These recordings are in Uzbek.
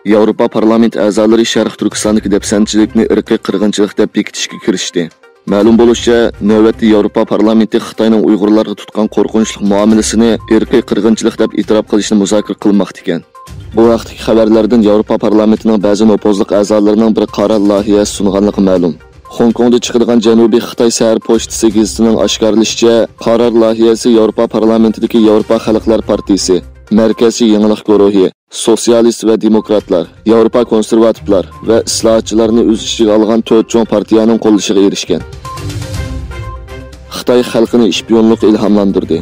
Yevropa parlament a'zolari Sharq Turkistondagi depsanchilikni irqiy qirg'inchilik deb bekitishga kirishdi. Ma'lum bo'lishicha, navbatda Yevropa parlamenti Xitoyning Uyg'urlarga tutgan qo'rqinchli muomalasini irqiy qirg'inchilik deb e'tirof qilishni muzokara qilmoqda ekan. Bu vaqtdagi xabarlardan Yevropa parlamentining ba'zi nopozliq a'zolarining bir qaror loyihasi sunganligi ma'lum. Hong Kongda chiqadigan Janubiy Xitoy sahar pochtasi gazetining oshkorlashicha, qaror loyihasi Yevropa parlamentidagi Yevropa xalqlar partiyasi, Markaziy yangilik guruhi, sotsialist va demokratlar, Yevropa konservativlar va islohotchilarni o'z ichiga olgan 4 cho'ng partiyaning qo'llashiga erishgan. Xitoy xalqini ishpiyonlik ilhomlantirdi.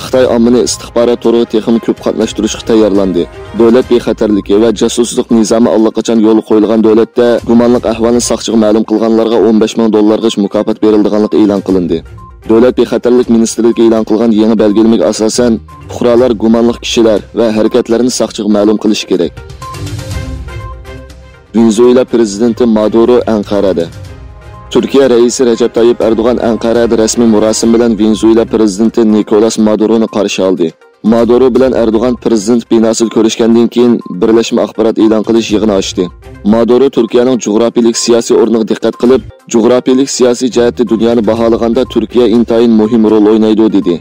Xitoy ommaviy istixborot to'riga texnik ko'p qatnashtirishga tayyorlandi. Davlat bexatarligi va jasuslik nizomi allaqachon yo'l qo'yilgan davlatda gumonliq ahvolni soqchiga ma'lum qilganlarga $15,000 gacha mukofot berilganligi e'lon qilindi. Davlat bexatarlik ministrligi e'lon qilgan yangi belgilamaga asosan, fuqarolar gumonliq kishilar va harakatlarini soqchiga ma'lum qilish kerak. Venezuela prezidenti Maduro Anqarada. Turkiya raisi Recep Tayyip Erdo'g'an Anqarada rasmiy murosim bilan Venezuela prezidenti Nicolas Maduroni qarshi oldi. Maduro bilan Erdo'g'an prezident binosida ko'rishgandan keyin birlashma axborot e'lon qilish yig'ini ochdi. Maduro Turkiyaning jug'rafiyalik siyosiy o'rniga diqqat qilib, jug'rafiyalik siyosiy jihatda dunyoni baholaganda Turkiya intayin muhim rol o'ynaydi dedi.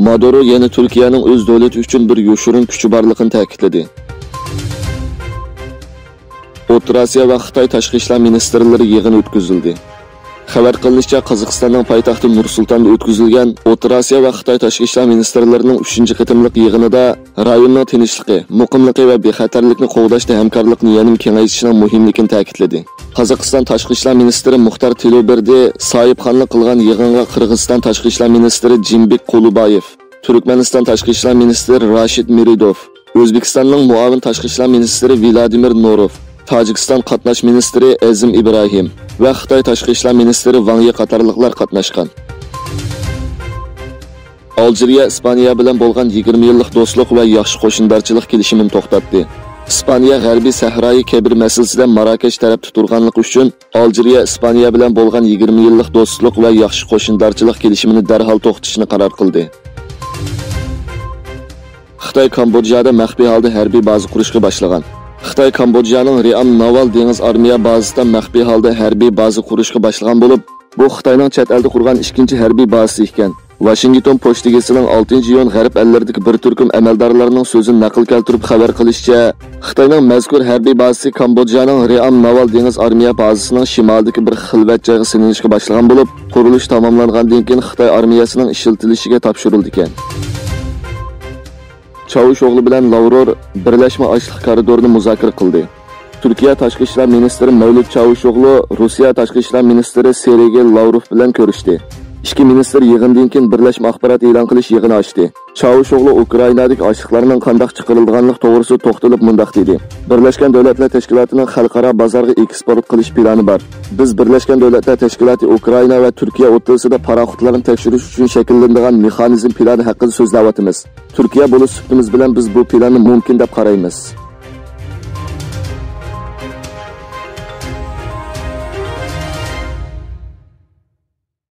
Maduro yana Turkiyaning o'z davlati uchun bir yoshirin kuchi borligini ta'kidladi. O'rta Osiyo va Xitoy tashqi ishlar ministrlari yig'ini o'tkazildi. Xabar qilinishicha, Qozog'istonning poytaxti Nur-Sultonda o'tkazilgan O'rta Osiyo va Xitoy tashqi ishlar ministrlarining 3-qitimliq yig'inida rayonning tinchligi, muqimligi va bexatarlikni qo'g'dashda hamkorlikni yanada kengaytirishning muhimligini ta'kidladi. Qozog'iston tashqi ishlar ministri Muxtar Tiloberdi sohibxonlik qilgan yig'inga Qirg'iziston tashqi ishlar ministri Jimbek Qulubayev, Turkmaniston tashqi ishlar ministri Rashid Miridov, O'zbekistonning muavin tashqi ishlar ministri Vladimir Norov, Tojikiston qatnash ministri Azim Ibrohim va Xitoy tashqi ishlar ministri Wang Yi qatorliqlar qatnashgan. Aljeriya Ispaniya bilan bo'lgan 20 yillik do'stlik va yaxshi qo'shnichilik kelishimini to'xtatdi. Ispaniya G'arbiy Sahroyi Kebir masalasida Marokash tarafda turganligi uchun Aljeriya Ispaniya bilan bo'lgan 20 yillik do'stlik va yaxshi qo'shnichilik kelishimini darhol to'xtatishni qaror qildi. Xitoy Kambodjada maxfiy holda harbiy baza qurishga boshlagan. Xitoy Kambodjaning Ream Naval dengiz armiya bazasidan maxfiy holda harbiy baza qurishga boshlagan bo'lib, bu Xitoyning chet elda qurgan ikkinchi harbiy bazasi ekan. Washington pochtagisining 6-iyun g'arb ellardagi bir turkum amaldorlarining so'zini naql keltirib xabar qilishicha, Xitoyning mazkur harbiy bazasi Kambodjaning Ream Naval dengiz armiya bazasining shimolidagi bir xilvat joyga sinishga boshlagan bo'lib, qurilish tamomlangandan keyin Xitoy armiyasining ishiltilishiga topshirildi ekan. Çavuşoğlu bilan Lavrov birlashma ochlik koridorini muzokara qildi. Turkiya tashqi ishlar ministri Mevlut Çavuşoğlu Rossiya tashqi ishlar ministri Sergey Lavrov bilan ko'rishdi. Ikki ministr yig'indan keyin birlashma axborot e'lon qilish yig'ini ochdi. Çavuşoğlu Ukrainadagi ochliqlarning qanday chiqarilganligi to'g'risida to'xtalib mundaq dedi. Birlashgan Davlatlar Tashkilotining xalqaro bozorga eksport qilish plani bor. Biz Birlashgan Davlatlar Tashkiloti Ukraina va Turkiya o'rtasida paraxodlarni tekshirish uchun shakllangan mexanizm plani haqida so'zlayapmiz. Turkiya bo'lish suhbatimiz bilan biz bu planni mumkin deb qaraymiz.